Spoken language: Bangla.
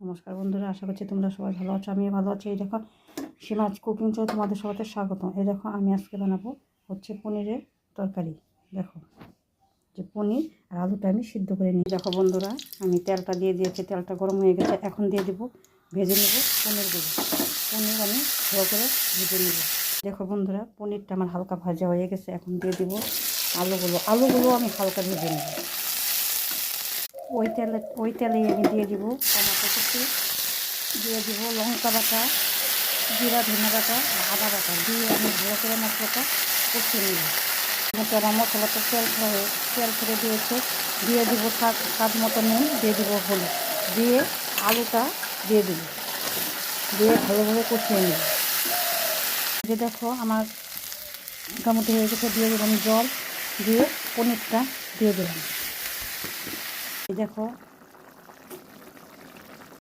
নমস্কার বন্ধুরা, আশা করছি তোমরা সবাই ভালো আছো। আমিও ভালো আছি। এই দেখো সীমাজ কুকিং চো তোমাদের সবাইকে স্বাগত। এই দেখো আমি আজকে বানাবো হচ্ছে পনিরের তরকারি। দেখো যে পনির আর আলুটা আমি সিদ্ধ করে নিই। দেখো বন্ধুরা, আমি তেলটা দিয়ে দিয়েছি, তেলটা গরম হয়ে গেছে। এখন দিয়ে দেবো, ভেজে নেব পনিরগুলো। পনির আমি ভালো করে ভেজে নেব। দেখো বন্ধুরা, পনিরটা আমার হালকা ভাজা হয়ে গেছে। এখন দিয়ে দেবো আলুগুলো আমি হালকা ভেজে নেব। ওই তেলেই আমি দিয়ে দিব টমেটো কুচি, দিয়ে দিব লঙ্কা বাটা, জিরা ধনে বাটা, আদা বাটা দিয়ে আমি ভালো করে মশলাটা কষিয়ে নেব। আমার মশলাটা তেল ছেড়ে দিয়েছে। দিয়ে দিব স্বাদ মতো নুন, দিয়ে দিব হলুদ, দিয়ে আলুটা দিয়ে দিব, দিয়ে ভালোভাবে কষিয়ে নেব। যে দেখো আমার মোটামুটি হয়ে গেছে। দিয়ে দিলাম জল, দিয়ে পনিরটা দিয়ে দিলাম। দেখো